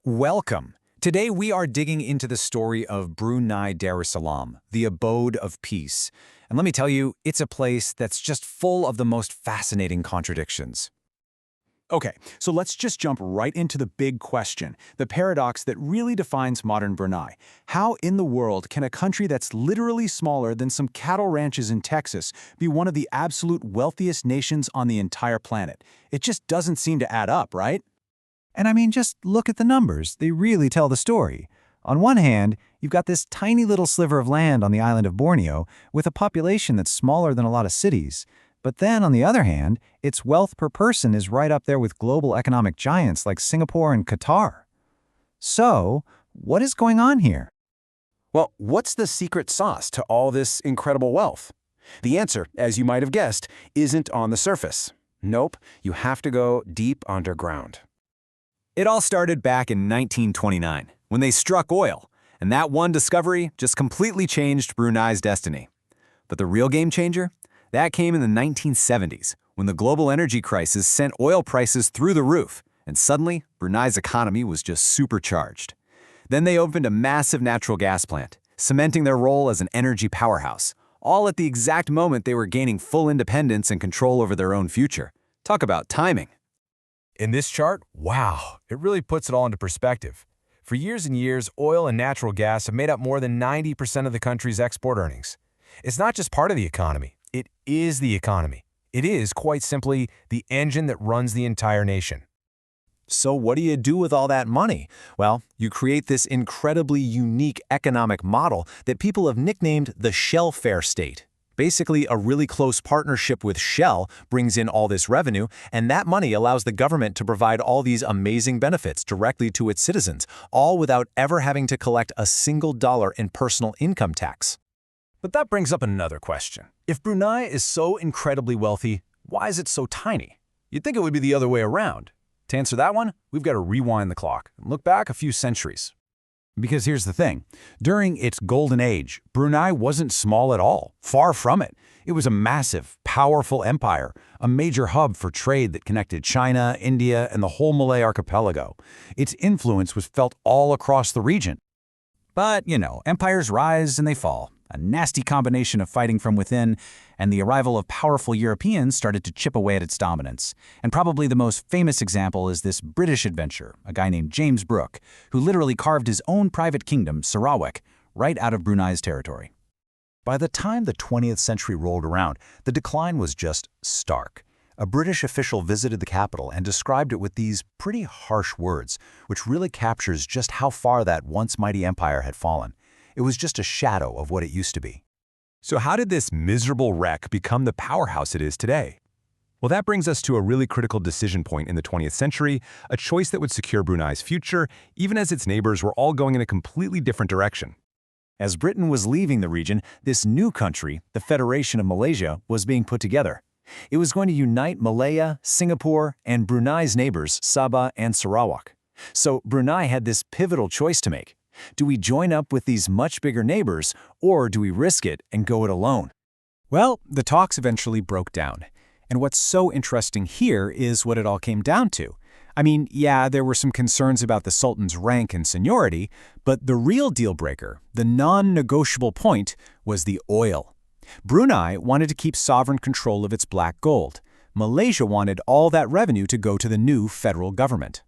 Welcome. Today we are digging into the story of Brunei Darussalam, the abode of peace. And let me tell you, it's a place that's just full of the most fascinating contradictions. Okay, so let's just jump right into the big question, the paradox that really defines modern Brunei. How in the world can a country that's literally smaller than some cattle ranches in Texas be one of the absolute wealthiest nations on the entire planet? It just doesn't seem to add up, right? And I mean, just look at the numbers. They really tell the story. On one hand, you've got this tiny little sliver of land on the island of Borneo with a population that's smaller than a lot of cities. But then, on the other hand, its wealth per person is right up there with global economic giants like Singapore and Qatar. So, what is going on here? Well, what's the secret sauce to all this incredible wealth? The answer, as you might have guessed, isn't on the surface. Nope, you have to go deep underground. It all started back in 1929, when they struck oil, and that one discovery just completely changed Brunei's destiny. But the real game changer? That came in the 1970s, when the global energy crisis sent oil prices through the roof, and suddenly, Brunei's economy was just supercharged. Then they opened a massive natural gas plant, cementing their role as an energy powerhouse, all at the exact moment they were gaining full independence and control over their own future. Talk about timing. In this chart, wow, it really puts it all into perspective. For years and years, oil and natural gas have made up more than 90% of the country's export earnings. It's not just part of the economy, it is the economy. It is, quite simply, the engine that runs the entire nation. So what do you do with all that money? Well, you create this incredibly unique economic model that people have nicknamed the Shell-fare state. Basically, a really close partnership with Shell brings in all this revenue, and that money allows the government to provide all these amazing benefits directly to its citizens, all without ever having to collect a single dollar in personal income tax. But that brings up another question. If Brunei is so incredibly wealthy, why is it so tiny? You'd think it would be the other way around. To answer that one, we've got to rewind the clock and look back a few centuries. Because here's the thing. During its golden age, Brunei wasn't small at all. Far from it. It was a massive, powerful empire, a major hub for trade that connected China, India, and the whole Malay archipelago. Its influence was felt all across the region. But, empires rise and they fall. A nasty combination of fighting from within, and the arrival of powerful Europeans started to chip away at its dominance. And probably the most famous example is this British adventurer, a guy named James Brooke, who literally carved his own private kingdom, Sarawak, right out of Brunei's territory. By the time the 20th century rolled around, the decline was just stark. A British official visited the capital and described it with these pretty harsh words, which really captures just how far that once mighty empire had fallen. It was just a shadow of what it used to be. So how did this miserable wreck become the powerhouse it is today? Well, that brings us to a really critical decision point in the 20th century, a choice that would secure Brunei's future, even as its neighbors were all going in a completely different direction. As Britain was leaving the region, this new country, the Federation of Malaysia, was being put together. It was going to unite Malaya, Singapore, and Brunei's neighbors, Sabah and Sarawak. So Brunei had this pivotal choice to make. Do we join up with these much bigger neighbors, or do we risk it and go it alone? Well, the talks eventually broke down. And what's so interesting here is what it all came down to. I mean, yeah, there were some concerns about the Sultan's rank and seniority, but the real deal breaker, the non-negotiable point, was the oil. Brunei wanted to keep sovereign control of its black gold. Malaysia wanted all that revenue to go to the new federal government.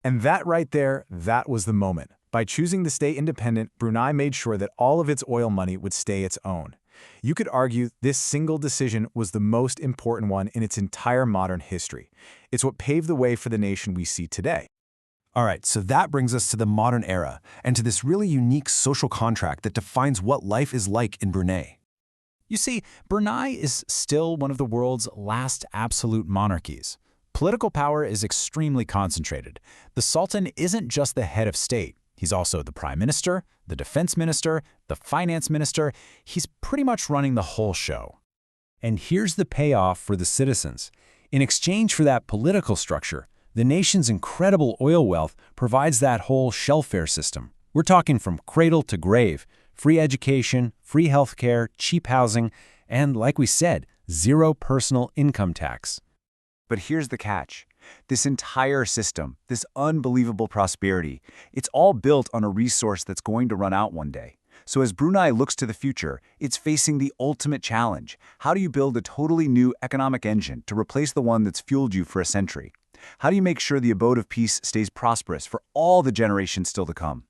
And that right there, that was the moment. By choosing to stay independent, Brunei made sure that all of its oil money would stay its own. You could argue this single decision was the most important one in its entire modern history. It's what paved the way for the nation we see today. All right, so that brings us to the modern era and to this really unique social contract that defines what life is like in Brunei. You see, Brunei is still one of the world's last absolute monarchies. Political power is extremely concentrated. The Sultan isn't just the head of state. He's also the prime minister, the defense minister, the finance minister. He's pretty much running the whole show. And here's the payoff for the citizens. In exchange for that political structure, the nation's incredible oil wealth provides that whole Shell-fare system. We're talking from cradle to grave, free education, free healthcare, cheap housing, and like we said, zero personal income tax. But here's the catch. This entire system, this unbelievable prosperity, it's all built on a resource that's going to run out one day. So as Brunei looks to the future, it's facing the ultimate challenge. How do you build a totally new economic engine to replace the one that's fueled you for a century? How do you make sure the abode of peace stays prosperous for all the generations still to come?